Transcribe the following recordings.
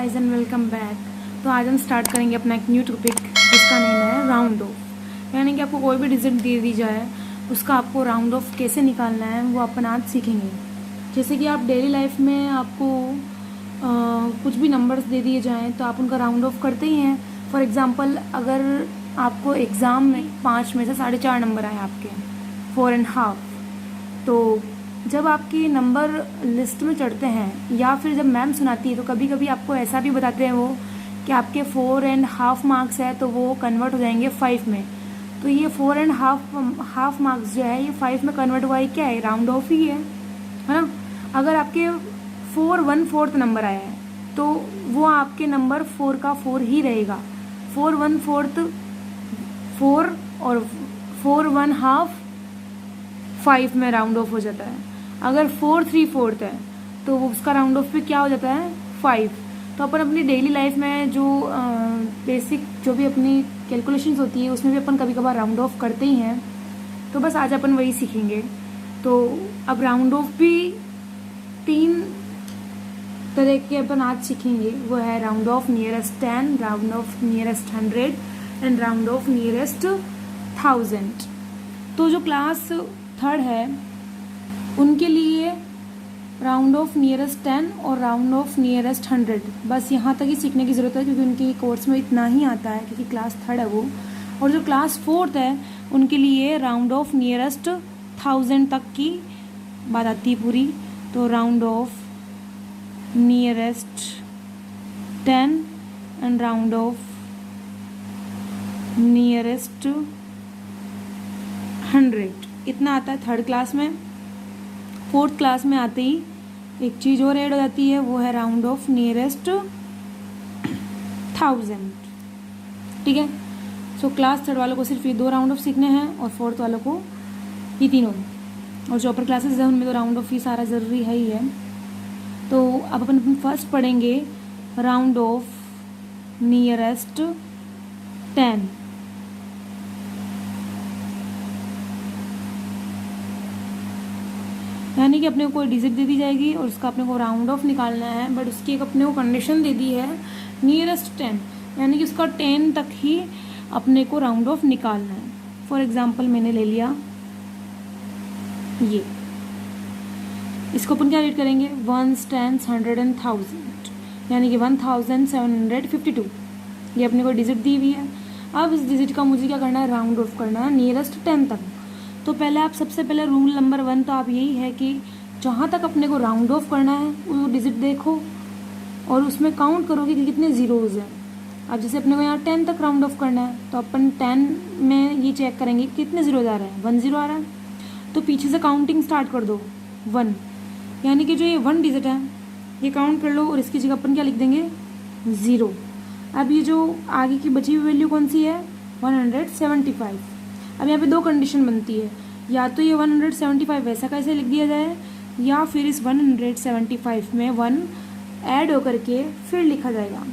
Guys and welcome back. तो आज हम स्टार्ट करेंगे अपना एक न्यू टॉपिक जिसका नेम है राउंड ऑफ। यानी कि आपको कोई भी डिजिट दे दी जाए उसका आपको राउंड ऑफ कैसे निकालना है वो अपन आज सीखेंगे। जैसे कि आप डेली लाइफ में आपको कुछ भी नंबर्स दे दिए जाएँ तो आप उनका राउंड ऑफ करते ही हैं। फॉर एग्ज़ाम्पल अगर आपको एग्ज़ाम में 5 में से 4.5 नंबर आए आपके 4.5, तो जब आपकी नंबर लिस्ट में चढ़ते हैं या फिर जब मैम सुनाती है तो कभी कभी आपको ऐसा भी बताते हैं वो कि आपके 4.5 मार्क्स है तो वो कन्वर्ट हो जाएंगे 5 में। तो ये 4.5 मार्क्स जो है ये 5 में कन्वर्ट हुआ है, क्या है? राउंड ऑफ ही है ना। अगर आपके 4/1/4 नंबर आया है तो वो आपके नंबर 4 का 4 ही रहेगा। 4/1/4 4 और 4.5 5 में राउंड ऑफ हो जाता है। अगर 4/3/4 है तो उसका राउंड ऑफ भी क्या हो जाता है? 5। तो अपन अपनी डेली लाइफ में जो बेसिक जो भी अपनी कैलकुलेशंस होती है उसमें भी अपन कभी कभार राउंड ऑफ करते ही हैं। तो बस आज अपन वही सीखेंगे। तो अब राउंड ऑफ भी 3 तरह के अपन आज सीखेंगे। वो है round of nearest 10, round of nearest 100 and round of nearest 1000। तो जो क्लास 3rd है उनके लिए राउंड ऑफ नियरेस्ट 10 और राउंड ऑफ नियरेस्ट 100 बस यहाँ तक ही सीखने की ज़रूरत है, क्योंकि उनके कोर्स में इतना ही आता है क्योंकि क्लास 3rd है वो। और जो क्लास 4th है उनके लिए राउंड ऑफ नियरेस्ट 1000 तक की बात आती है पूरी। तो round of nearest 10 and round of nearest 100 इतना आता है 3rd क्लास में। 4th क्लास में आते ही एक चीज़ और ऐड हो जाती है, वो है राउंड ऑफ नियरेस्ट 1000। ठीक है। सो क्लास 3rd वालों को सिर्फ ये 2 राउंड ऑफ सीखने हैं और 4th वालों को ये तीनों। और जो अपर क्लासेस है उनमें तो राउंड ऑफ ही सारा ज़रूरी है ही है। तो अब अपन फर्स्ट पढ़ेंगे राउंड ऑफ नियरेस्ट 10। यानी कि अपने को कोई डिजिट दे दी जाएगी और उसका अपने को राउंड ऑफ निकालना है, बट उसकी एक अपने को कंडीशन दे दी है नियरेस्ट 10, यानी कि उसका 10 तक ही अपने को राउंड ऑफ निकालना है। फॉर एग्जांपल मैंने ले लिया ये, इसको अपन क्या रीड करेंगे? 1s 10s 100 एंड 1000, यानी कि 1752 ये अपने को डिजिट दी हुई है। अब इस डिजिट का मुझे क्या करना है? राउंड ऑफ करना है नियरेस्ट 10 तक। तो पहले आप सबसे पहले रूल नंबर 1 तो आप यही है कि जहाँ तक अपने को राउंड ऑफ करना है वो डिजिट देखो और उसमें काउंट करोगे कि कितने ज़ीरोज़ हैं। अब जैसे अपने को यहाँ 10 तक राउंड ऑफ करना है तो अपन 10 में ये चेक करेंगे कि कितने ज़ीरोज़ आ रहे हैं। 1 0 आ रहा है तो पीछे से काउंटिंग स्टार्ट कर दो 1, यानी कि जो ये 1 डिजिट है ये काउंट कर लो और इसकी जगह अपन क्या लिख देंगे? 0। अब ये जो आगे की बची हुई वैल्यू कौन सी है? 175। अब यहाँ पे 2 कंडीशन बनती है, या तो ये 175 वैसा कैसे लिख दिया जाए या फिर इस 175 में 1 ऐड होकर के फिर लिखा जाएगा।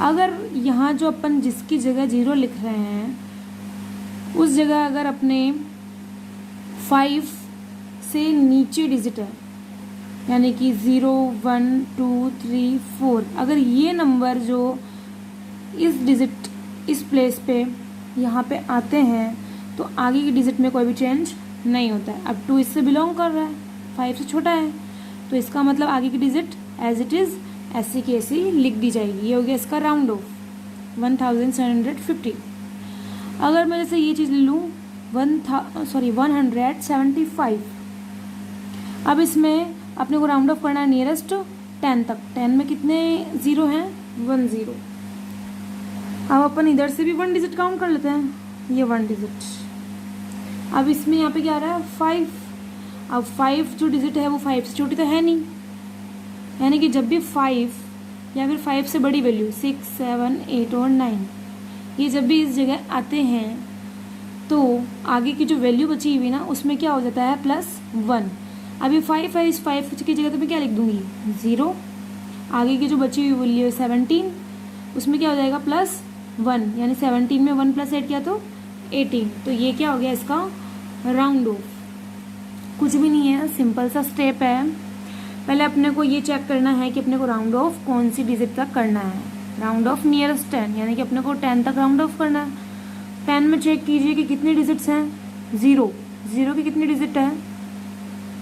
अगर यहाँ जो अपन जिसकी जगह 0 लिख रहे हैं उस जगह अगर अपने 5 से नीचे डिजिट है, यानी कि 0 1 2 3 4, अगर ये नंबर जो इस डिजिट इस प्लेस पे यहाँ पे आते हैं तो आगे की डिजिट में कोई भी चेंज नहीं होता है। अब 2 इससे बिलोंग कर रहा है, 5 से छोटा है, तो इसका मतलब आगे की डिजिट एज इट इज़ ऐसी की ऐसी लिख दी जाएगी। ये हो गया इसका राउंड ऑफ 1750। अगर मैं जैसे ये चीज़ ले लूँ 175, अब इसमें अपने को राउंड ऑफ करना है नियरेस्ट 10 तक। 10 में कितने ज़ीरो हैं? 1 0। अब अपन इधर से भी 1 डिजिट काउंट कर लेते हैं, ये 1 डिजिट। अब इसमें यहाँ पे क्या आ रहा है? 5। अब 5 जो डिजिट है वो 5 से छोटी तो है नहीं, यानी कि जब भी 5 या फिर 5 से बड़ी वैल्यू 6 7 8 और 9 ये जब भी इस जगह आते हैं तो आगे की जो वैल्यू बची हुई ना उसमें क्या हो जाता है? +1। अभी 5 है, इस 5 की जगह तो मैं क्या लिख दूंगी? 0। आगे की जो बची हुई वैल्यू है 17, उसमें क्या हो जाएगा? +1, यानी 17 में 1 + 8 किया तो 18। तो ये क्या हो गया इसका राउंड ऑफ। कुछ भी नहीं है, सिंपल सा स्टेप है। पहले अपने को ये चेक करना है कि अपने को राउंड ऑफ कौन सी डिजिट तक करना है। राउंड ऑफ नियरेस्ट 10, यानी कि अपने को 10 तक राउंड ऑफ करना है। 10 में चेक कीजिए कि कितनी डिजिट्स हैं। 0 की कितनी डिजिट है।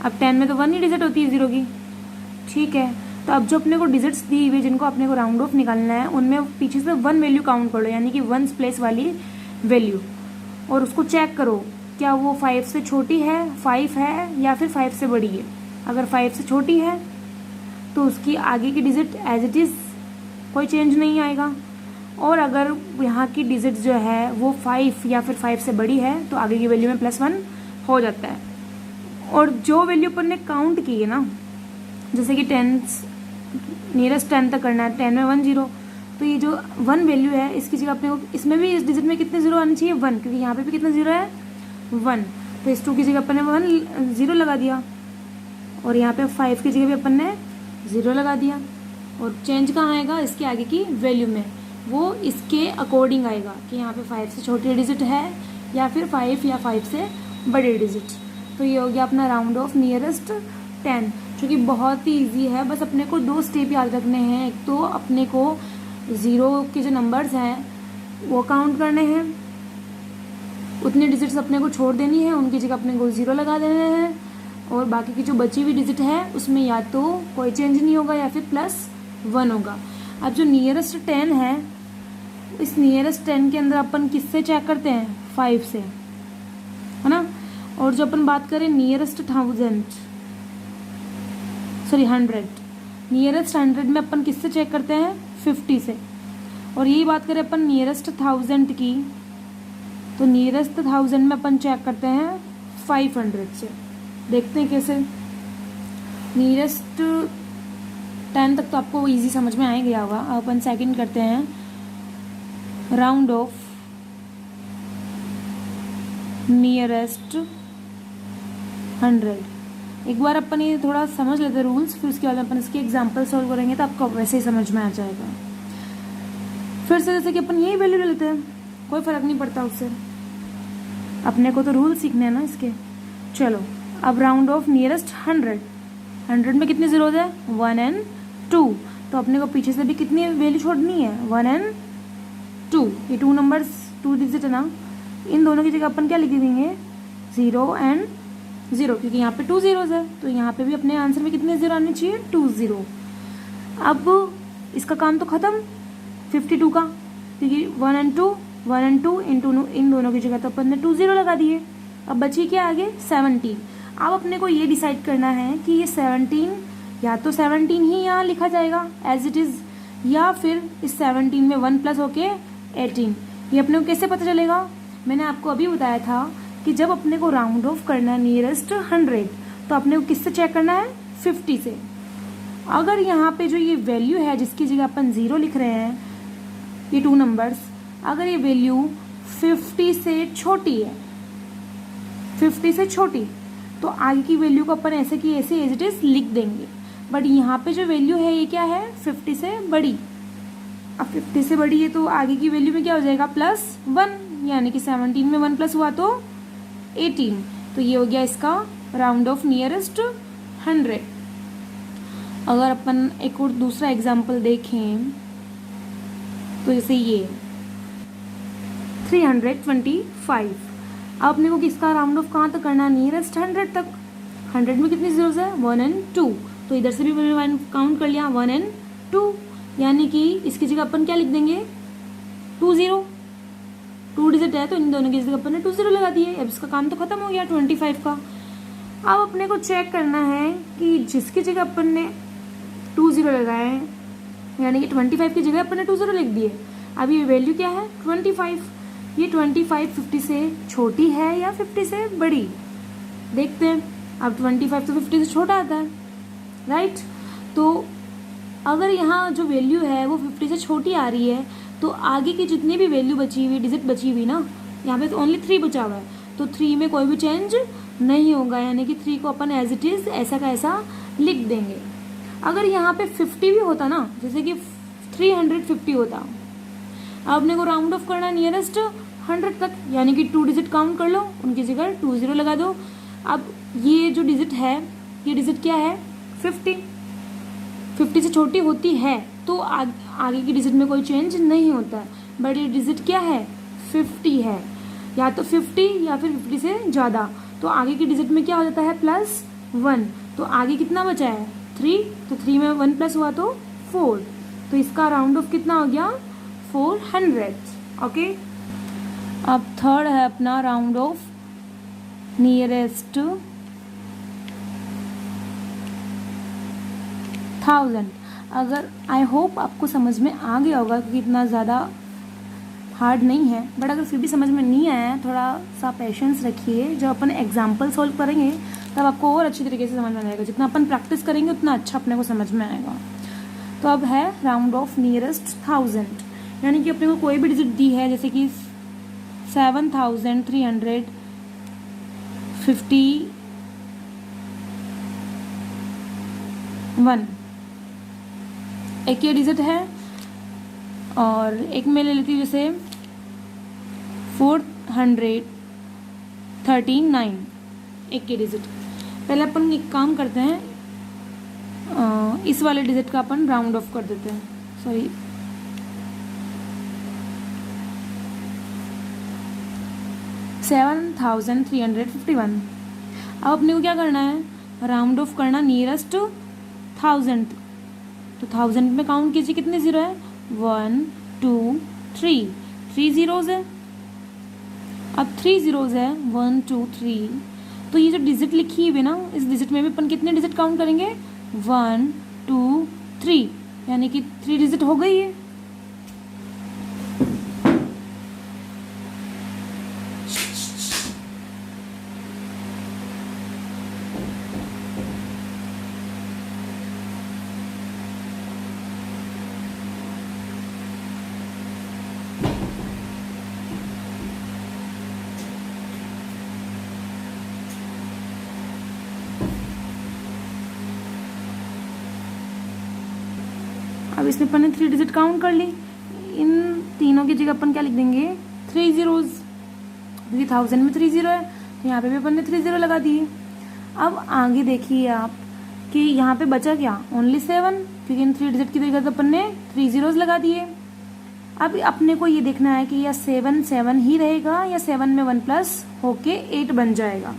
अब 10 में तो 1 ही डिजिट होती है 0 की, ठीक है। तो अब जो अपने को डिजिट्स दी हुई जिनको अपने को राउंड ऑफ निकालना है, उनमें पीछे से 1 वैल्यू काउंट कर लो, यानी कि 1 प्लेस वाली वैल्यू, और उसको चेक करो क्या वो 5 से छोटी है, 5 है, या फिर 5 से बड़ी है। अगर 5 से छोटी है तो उसकी आगे की डिजिट एज इट इज़ कोई चेंज नहीं आएगा, और अगर यहाँ की डिजिट जो है वो 5 या फिर 5 से बड़ी है तो आगे की वैल्यू में +1 हो जाता है। और जो वैल्यू अपन ने काउंट की है ना, जैसे कि 10 नियरेस्ट 10 तक करना है, 10 में 1 0, तो ये जो 1 वैल्यू है इसकी जगह अपने को इसमें भी इस डिजिट में कितने 0 आने चाहिए, 1, क्योंकि यहाँ पे भी कितना 0 है 1, तो इस 2 की जगह अपन ने 1 0 लगा दिया, और यहाँ पे 5 की जगह भी अपन ने 0 लगा दिया। और चेंज कहाँ आएगा, इसके आगे की वैल्यू में, वो इसके अकॉर्डिंग आएगा कि यहाँ पे 5 से छोटी डिजिट है या फिर 5 या 5 से बड़ी डिजिट। तो ये हो गया अपना राउंड ऑफ नियरेस्ट 10, जो कि बहुत ही ईजी है। बस अपने को 2 स्टेप याद रखने हैं। एक तो अपने को 0 के जो नंबर्स हैं वो काउंट करने हैं, उतनी डिजिट्स अपने को छोड़ देनी है, उनकी जगह अपने को 0 लगा देने हैं, और बाकी की जो बची हुई डिजिट है उसमें या तो कोई चेंज नहीं होगा या फिर +1 होगा। अब जो नियरेस्ट 10 है, इस नियरेस्ट 10 के अंदर अपन किससे चेक करते हैं, 5 से, है ना। और जो अपन बात करें नियरेस्ट 100, नियरेस्ट 100 में अपन किससे चेक करते हैं, 50 से। और यही बात करें अपन नियरेस्ट 1000 की, तो नियरेस्ट 1000 में अपन चेक करते हैं 500 से। देखते हैं कैसे। नियरेस्ट 10 तक तो आपको इजी समझ में आ ही गया होगा। अब अपन सेकंड करते हैं, राउंड ऑफ नियरेस्ट 100। एक बार अपन ये थोड़ा समझ लेते हैं रूल्स, फिर उसके बाद अपन इसके एग्जाम्पल सॉल्व करेंगे तो आपको वैसे ही समझ में आ जाएगा। फिर से जैसे कि अपन यही वैल्यू ले लेते हैं, कोई फर्क नहीं पड़ता उससे, अपने को तो रूल सीखने हैं ना इसके। चलो अब राउंड ऑफ नियरेस्ट 100 में कितने जीरोज है, 1 and 2, तो अपने को पीछे से भी कितनी वैल्यू छोड़नी है, 1 and 2। ये 2 नंबर्स 2 डिजिट है ना, इन दोनों की जगह अपन क्या लिख देंगे, 0 and 0, क्योंकि यहाँ पे 2 zeros है, तो यहाँ पे भी अपने आंसर में कितने 0 आने चाहिए, 2 0। अब इसका काम तो खत्म 52 का, क्योंकि 1 and 2 इन दोनों की जगह तो अपन ने 2 0 लगा दिए। अब बची क्या आगे, 17। अब अपने को ये डिसाइड करना है कि ये 17 या तो 17 ही यहाँ लिखा जाएगा एज इट इज़, या फिर इस 17 में 1 प्लस होके 18। ये अपने को कैसे पता चलेगा, मैंने आपको अभी बताया था कि जब अपने को राउंड ऑफ करना है नियरेस्ट 100, तो अपने को किससे चेक करना है, 50 से। अगर यहाँ पे जो ये वैल्यू है जिसकी जगह अपन 0 लिख रहे हैं, ये 2 नंबर्स, अगर ये वैल्यू 50 से छोटी है, 50 से छोटी, तो आगे की वैल्यू को अपन ऐसे की ऐसे एज इट इज लिख देंगे। बट यहाँ पे जो वैल्यू है ये क्या है, 50 से बड़ी। अब 50 से बड़ी है तो आगे की वैल्यू में क्या हो जाएगा, +1, यानी कि 17 में 1 प्लस हुआ तो 18। तो ये हो गया इसका राउंड ऑफ नियरेस्ट 100। अगर अपन एक और दूसरा एग्जाम्पल देखें तो जैसे ये 325। अब अपने को किसका राउंड ऑफ कहाँ तक करना है, नियरेस्ट 100 तक। 100 में कितनी जीरोस है, 1 and 2, तो इधर से भी मैंने काउंट कर लिया 1 and 2, यानी कि इसकी जगह अपन क्या लिख देंगे, 2 0। 2 डिजिट है तो इन दोनों की जगह अपन ने 2 0 लगा दिए। अब इसका काम तो खत्म हो गया 25 का। अब अपने को चेक करना है कि जिसकी जगह अपन ने 2 0 लगाए हैं, यानी कि 25 की जगह अपन ने 2 0 लिख दिए। अब ये वैल्यू क्या है, 25। ये 25 50 से छोटी है या 50 से बड़ी, देखते हैं। अब 25 तो 50 से छोटा आता है, राइट। तो अगर यहाँ जो वैल्यू है वो 50 से छोटी आ रही है, तो आगे की जितनी भी वैल्यू बची हुई, डिजिट बची हुई ना, यहाँ पे तो ओनली 3 बचा हुआ है, तो 3 में कोई भी चेंज नहीं होगा, यानी कि 3 को अपन एज इट इज़ ऐसा का ऐसा लिख देंगे। अगर यहाँ पे 50 भी होता ना, जैसे कि 350 होता, अब अपने को राउंड ऑफ करना नियरेस्ट 100 तक, यानी कि 2 डिजिट काउंट कर लो, उनकी जगह 2 0 लगा दो। अब ये जो डिजिट है, ये डिजिट क्या है, 50 से छोटी होती है तो आगे की डिजिट में कोई चेंज नहीं होता है, बट ये डिजिट क्या है, 50 है, या तो 50 या फिर 50 से ज़्यादा, तो आगे की डिजिट में क्या हो जाता है, +1, तो आगे कितना बचा है, 3, तो 3 में 1 प्लस हुआ तो 4, तो इसका राउंड ऑफ कितना हो गया, 400। ओके, अब थर्ड है अपना राउंड ऑफ नियरेस्ट 1000। अगर आई होप आपको समझ में आ गया होगा, क्योंकि इतना ज़्यादा हार्ड नहीं है, बट अगर फिर भी समझ में नहीं आया है, थोड़ा सा पेशेंस रखिए, जब अपन एग्जाम्पल सॉल्व करेंगे तब आपको और अच्छी तरीके से समझ में आएगा, जितना अपन प्रैक्टिस करेंगे उतना अच्छा अपने को समझ में आएगा। तो अब है राउंड ऑफ नियरेस्ट 1000, यानी कि अपने को कोई भी डिजिट दी है, जैसे कि 7351, एक ये डिजिट है, और एक मैं ले लेती हूँ जैसे 439, एक ये डिजिट। पहले अपन एक काम करते हैं, इस वाले डिजिट का अपन राउंड ऑफ कर देते हैं, सॉरी 7351। अब अपने को क्या करना है, राउंड ऑफ करना नियरेस्ट 1000, तो 1000 में काउंट कीजिए कितने जीरो है, 1 2 3, 3 जीरोज है। अब 3 जीरोज है, 1 2 3, तो ये जो डिजिट लिखी हुई है ना, इस डिजिट में भी अपन कितने डिजिट काउंट करेंगे, 1 2 3, यानी कि 3 डिजिट हो गई है। अब इसमें अपन ने 3 डिजिट काउंट कर ली, इन तीनों की जगह अपन क्या लिख देंगे, 3 जीरोज, क्योंकि 1000 में 3 जीरो है, तो यहाँ पे भी अपन ने 3 जीरो लगा दिए। अब आगे देखिए आप कि यहाँ पे बचा क्या, ओनली 7, क्योंकि इन 3 डिजिट की जगह तो अपन ने 3 जीरोज लगा दिए। अब अपने को ये देखना है कि या 7 7 ही रहेगा या 7 में 1 प्लस होके 8 बन जाएगा,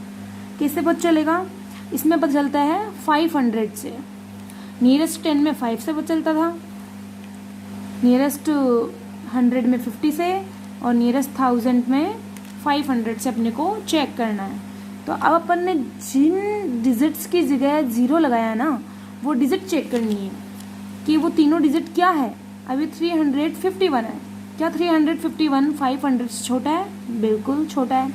कैसे पता चलेगा, इसमें पता चलता है 500 से। नियरेस्ट 10 में 5 से पता चलता था, नियरेस्ट 100 में 50 से, और नियरेस्ट 1000 में 500 से अपने को चेक करना है। तो अब अपन ने जिन डिजिट्स की जगह 0 लगाया ना, वो डिजिट चेक करनी है कि वो तीनों डिजिट क्या है। अभी 351 है, क्या 351 500 से छोटा है, बिल्कुल छोटा है,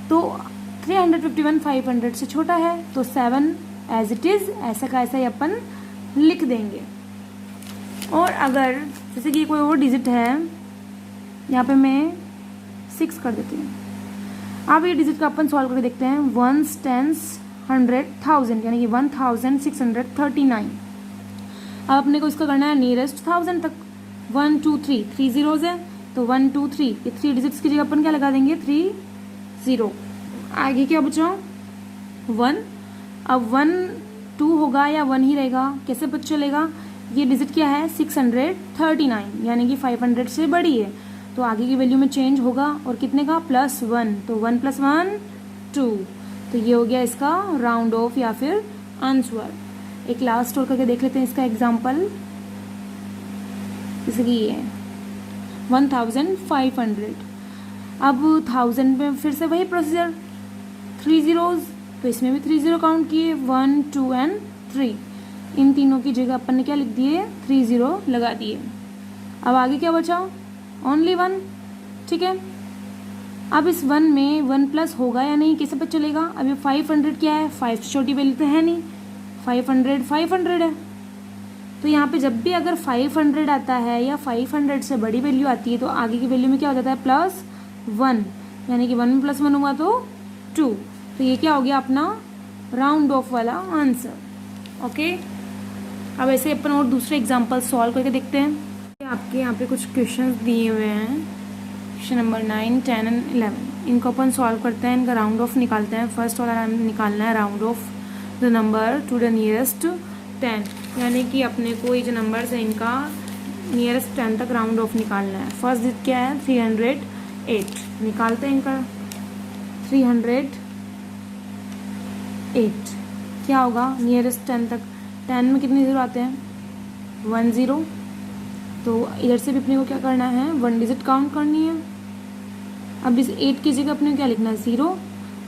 तो 351 500 से छोटा है, तो 7 एज इट इज़ ऐसा का ऐसा ही अपन लिख देंगे। और अगर जैसे कि कोई और डिजिट है, यहाँ पे मैं 6 कर देती हूँ। अब ये डिजिट का अपन सॉल्व करके देखते हैं, 1s 10s 100 1000, यानी कि 1639। अब अपने को इसका करना है नियरेस्ट 1000 तक, 1 2 3, 3 जीरोज है, तो 1 2 3, ये 3 डिजिट्स की जगह अपन क्या लगा देंगे, 3 0। आगे क्या बचा, 1। अब 1 2 होगा या 1 ही रहेगा, कैसे पता चलेगा, ये डिजिट क्या है, 639, यानी कि 500 से बड़ी है, तो आगे की वैल्यू में चेंज होगा, और कितने का, +1, तो 1 + 1 2, तो ये हो गया इसका राउंड ऑफ या फिर आंसर। एक लास्ट और करके देख लेते हैं इसका एग्जाम्पल, जैसे कि ये 1500। अब 1000 में फिर से वही प्रोसीजर, 3 जीरोज, तो इसमें भी 3 जीरो काउंट किए, 1 2 एंड 3, इन तीनों की जगह अपन ने क्या लिख दिए, 3 जीरो लगा दिए। अब आगे क्या बचा, ओनली 1, ठीक है। अब इस 1 में 1 प्लस होगा या नहीं, कैसे पता चलेगा, अभी 500 क्या है, 5 से छोटी वैल्यू तो है नहीं, 500 500 है, तो यहाँ पे जब भी अगर 500 आता है या 500 से बड़ी वैल्यू आती है, तो आगे की वैल्यू में क्या हो जाता है, +1, यानी कि 1 में +1 हुआ तो 2, तो ये क्या हो गया अपना राउंड ऑफ वाला आंसर। ओके, अब ऐसे अपन और दूसरे एग्जांपल सॉल्व करके देखते हैं। आपके यहाँ पे कुछ क्वेश्चंस दिए हुए हैं, क्वेश्चन नंबर 9 10 एंड 11, इनको अपन सॉल्व करते हैं, इनका राउंड ऑफ निकालते हैं। फर्स्ट वाला निकालना है round of the number two the nearest 10, यानी कि अपने को ये जो नंबर्स है इनका नियरेस्ट 10 तक राउंड ऑफ निकालना है। फर्स्ट डिजिट क्या है 308, निकालते हैं इनका 308 क्या होगा नियरेस्ट 10 तक। 10 में कितने ज़ीरो आते हैं 1 0, तो इधर से भी अपने को क्या करना है 1 डिजिट काउंट करनी है। अब इस 8 की जगह अपने को क्या लिखना है 0,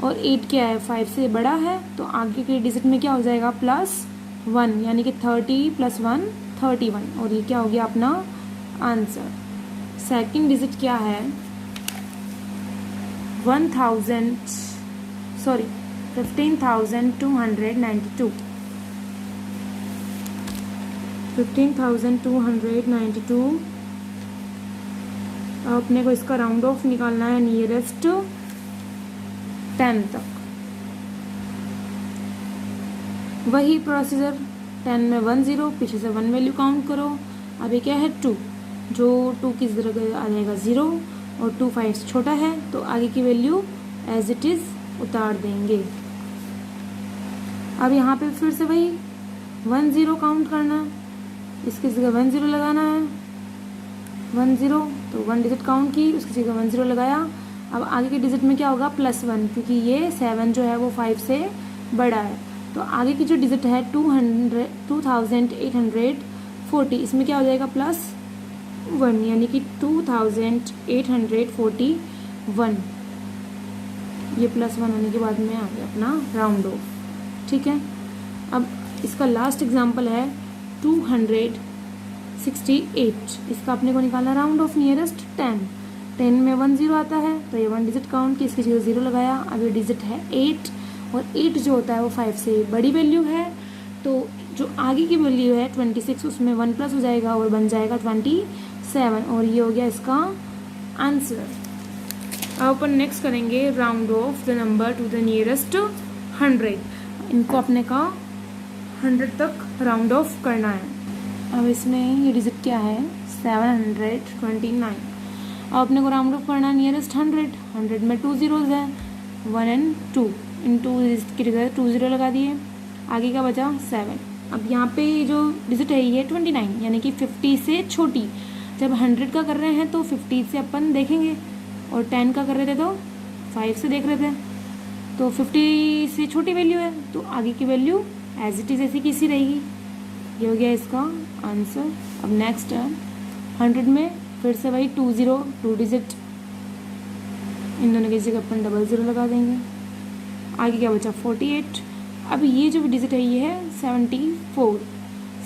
और 8 क्या है 5 से बड़ा है, तो आगे के डिजिट में क्या हो जाएगा +1, यानी कि 30 + 1 31, और ये क्या हो गया अपना आंसर। सेकंड डिजिट क्या है 15,292, 15,292। अब अपने को इसका राउंड ऑफ निकालना है नियरेस्ट 10 तक। वही प्रोसीजर 10 में 1 0, पीछे से 1 वैल्यू काउंट करो। अब ये क्या है 2, जो 2 की जगह आ जाएगा 0, और 2 5 से छोटा है, तो आगे की वैल्यू एज इट इज़ उतार देंगे। अब यहाँ पे फिर से वही 1 0 काउंट करना, इसकी जगह 1 0 लगाना है, 1 0, तो 1 डिजिट काउंट की, उसकी जगह 1 0 लगाया। अब आगे के डिजिट में क्या होगा +1, क्योंकि ये 7 जो है वो 5 से बड़ा है, तो आगे की जो डिजिट है 2840, इसमें क्या हो जाएगा +1, यानी कि 2841। ये +1 होने के बाद में आ गया अपना राउंड ऑफ। ठीक है, अब इसका लास्ट एग्जांपल है 268, इसका अपने को निकालना राउंड ऑफ नियरेस्ट 10। 10 में 1 0 आता है, तो ये 1 डिजिट काउंट की, इसकी जगह 0 लगाया। अब ये डिजिट है 8, और 8 जो होता है वो 5 से बड़ी वैल्यू है, तो जो आगे की वैल्यू है 26, उसमें 1 प्लस हो जाएगा और बन जाएगा 27, और ये हो गया इसका आंसर। अब अपन नेक्स्ट करेंगे round of the number two the nearest 100। इनको अपने का 100 तक राउंड ऑफ करना है। अब इसमें ये डिजिट क्या है 729। अब अपने को राउंड ऑफ करना है नियरेस्ट 100। 100 में 2 ज़ीरोज़ है, 1 और 2, इन 2 की जगह 2 0 लगा दिए, आगे का बचा 7। अब यहाँ पे जो डिजिट है ये 29, यानी कि 50 से छोटी। जब 100 का कर रहे हैं तो 50 से अपन देखेंगे, और 10 का कर रहे थे तो 5 से देख रहे थे, तो 50 से छोटी वैल्यू है, तो आगे की वैल्यू एज इट इज़ ऐसी की सी रहेगी। ये हो गया इसका आंसर। अब नेक्स्ट है 100 में फिर से वही 2 0, 2 डिजिट, इन दोनों की जगह अपन 00 लगा देंगे, आगे क्या बचा 48। अब ये जो डिजिट है ये है 74।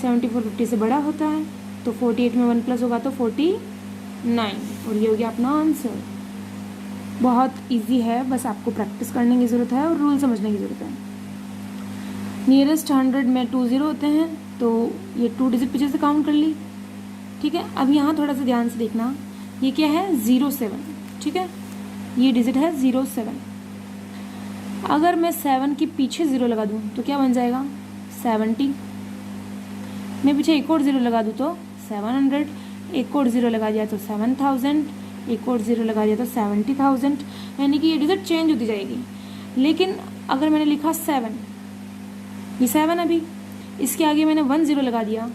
74 50 से बड़ा होता है, तो 48 में 1 प्लस होगा तो 49, और ये हो गया अपना आंसर। बहुत इजी है, बस आपको प्रैक्टिस करने की ज़रूरत है और रूल समझने की ज़रूरत है। नियरेस्ट 100 में 2 0 होते हैं, तो ये 2 डिजिट पीछे से काउंट कर ली। ठीक है, अब यहाँ थोड़ा सा ध्यान से देखना, ये क्या है 07। ठीक है, ये डिजिट है 07। अगर मैं 7 के पीछे 0 लगा दूँ तो क्या बन जाएगा 70। मैं पीछे एक और 0 लगा दूँ तो 700, एक और 0 लगा दिया तो 7000, एक और 0 लगा दिया तो 70,000, यानी कि ये डिजिट चेंज होती जाएगी। लेकिन अगर मैंने लिखा 7, ये 7 अभी, इसके आगे मैंने 1 0 लगा दिया,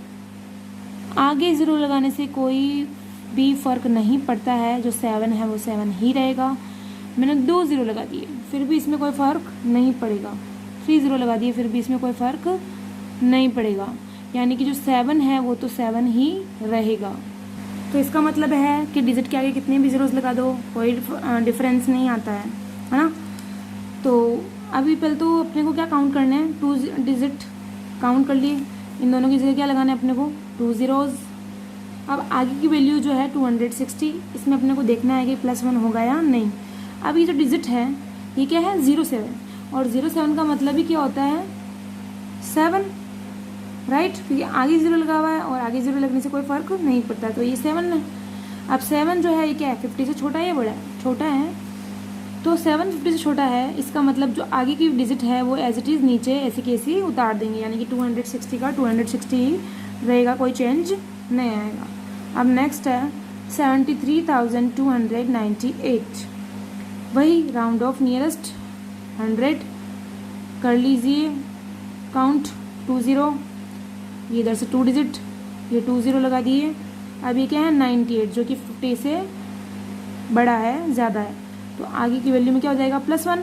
आगे 0 लगाने से कोई भी फ़र्क नहीं पड़ता है, जो 7 है वो 7 ही रहेगा। मैंने 2 0 लगा दिए, फिर भी इसमें कोई फ़र्क नहीं पड़ेगा। 3 0 लगा दिए, फिर भी इसमें कोई फ़र्क नहीं पड़ेगा, यानी कि जो 7 है वो तो 7 ही रहेगा। तो इसका मतलब है कि डिजिट के आगे कितने भी ज़ीरोज़ लगा दो कोई डिफरेंस नहीं आता है ना। तो अभी पहले तो अपने को क्या काउंट करना है, 2 डिजिट काउंट कर लिए, इन दोनों की जगह क्या लगाना है अपने को 2 ज़ीरोज़। अब आगे की वैल्यू जो है 260, इसमें अपने को देखना है कि +1 होगा या नहीं। अब ये जो डिजिट है ये क्या है 07, और 07 का मतलब ही क्या होता है 7, राइट, क्योंकि आगे 0 लगा हुआ है और आगे 0 लगने से कोई फ़र्क नहीं पड़ता, तो ये 7 है। अब 7 जो है ये क्या है 50 से छोटा है या बड़ा है, छोटा है, तो 7 50 से छोटा है, इसका मतलब जो आगे की डिजिट है वो एज इट इज़ नीचे ऐसी की ऐसी उतार देंगे, यानी कि 260 का 260 ही रहेगा, कोई चेंज नहीं आएगा। अब नेक्स्ट है 73,298, वही राउंड ऑफ नियरेस्ट 100 कर लीजिए, काउंट 2 0, ये इधर से 2 डिजिट, ये 2 0 लगा दिए। अब ये क्या है 98 जो कि 50 से बड़ा है, ज़्यादा है, तो आगे की वैल्यू में क्या हो जाएगा +1।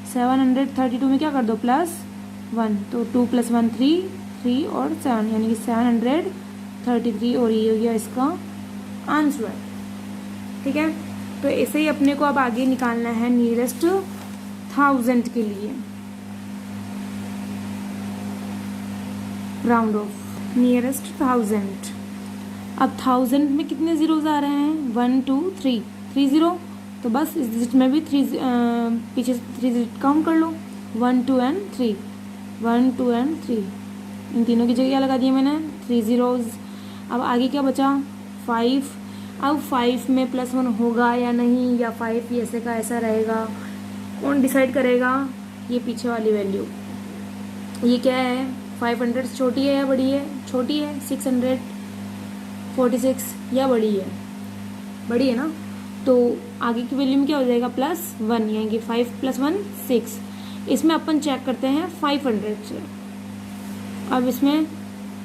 732 में क्या कर दो +1, तो 2 + 1 3, 3 और 7 यानी कि 733, और ये हो गया इसका आंसर। ठीक है, तो ऐसे ही अपने को अब आगे निकालना है नियरेस्ट 1000 के लिए राउंड ऑफ नियरेस्ट 1000। अब 1000 में कितने जीरोज आ रहे हैं 1 2 3 3 0, तो बस इस डिजिट में भी 3 पीछे से 3 डिजिट काउंट कर लो 1 2 एंड 3, 1 2 एंड 3, इन तीनों की जगह क्या लगा दिया मैंने 3 zeros। अब आगे क्या बचा 5। अब 5 में +1 होगा या नहीं, या 5 ये ऐसे का ऐसा रहेगा, कौन डिसाइड करेगा, ये पीछे वाली वैल्यू। ये क्या है 500 से छोटी है या बड़ी है, छोटी है। 646 या बड़ी है, बड़ी है ना, तो आगे की वैल्यू में क्या हो जाएगा +1, यानी कि 5 + 1 6। इसमें अपन चेक करते हैं 500 से। अब इसमें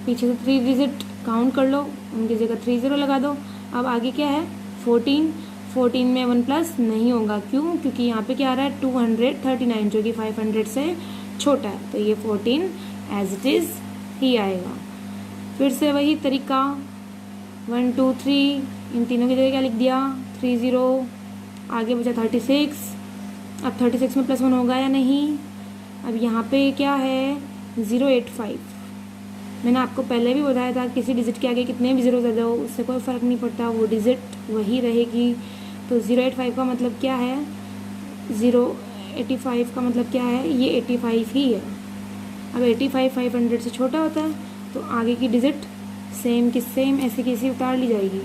पीछे से 3 डिजिट काउंट कर लो, उनकी जगह 3 0 लगा दो। अब आगे क्या है 14 में 1 प्लस नहीं होगा, क्यों, क्योंकि यहाँ पे क्या आ रहा है 239 जो कि 500 से छोटा है, तो ये 14 एज इट इज़ ही आएगा। फिर से वही तरीका 1 2 3, इन तीनों की जगह क्या लिख दिया 3 0, आगे बचा 36। अब 36 में +1 होगा या नहीं। अब यहाँ पे क्या है 085, मैंने आपको पहले भी बताया था किसी डिजिट के आगे कितने भी 0 दे दो उससे कोई फ़र्क नहीं पड़ता, वो डिजिट वही रहेगी। तो 085 का मतलब क्या है, 085 का मतलब क्या है, ये 85 ही है। अब 85 500 से छोटा होता है, तो आगे की डिजिट सेम की सेम ऐसे कैसी उतार ली जाएगी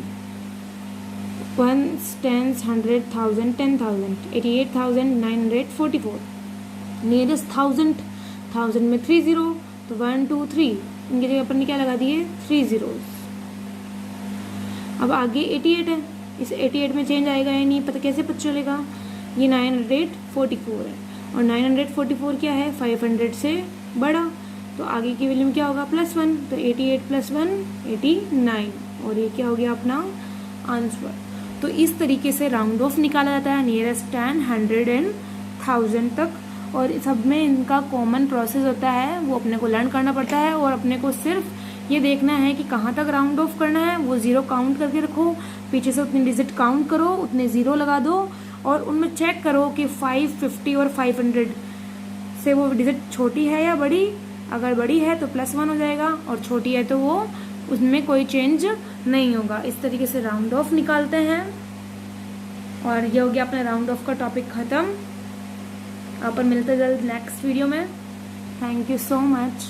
1 10 100 1000 10,000 88,944। नियरेस्ट 1000 में 3 0, तो 1 2 3, इनकी जगह अपन ने क्या लगा दिए 3 zeros। अब आगे 88 है, इस 88 में चेंज आएगा या नहीं पता, कैसे पता चलेगा, ये 944 है, और 944 क्या है 500 से बड़ा, तो आगे की वैल्यू में क्या होगा +1, तो 88 + 1 89, और ये क्या हो गया अपना आंसर। तो इस तरीके से राउंड ऑफ निकाला जाता है नियरेस्ट 10 100 एंड 1000 तक, और सब में इनका कॉमन प्रोसेस होता है, वो अपने को लर्न करना पड़ता है, और अपने को सिर्फ ये देखना है कि कहाँ तक राउंड ऑफ करना है, वो 0 काउंट करके रखो, पीछे से उतने डिजिट काउंट करो, उतने 0 लगा दो, और उनमें चेक करो कि 5 50 और 500 से वो डिजिट छोटी है या बड़ी। अगर बड़ी है तो +1 हो जाएगा, और छोटी है तो वो उसमें कोई चेंज नहीं होगा। इस तरीके से राउंड ऑफ निकालते हैं, और ये हो गया अपना राउंड ऑफ का टॉपिक ख़त्म। अपन मिलते जल्द नेक्स्ट वीडियो में। Thank you so much.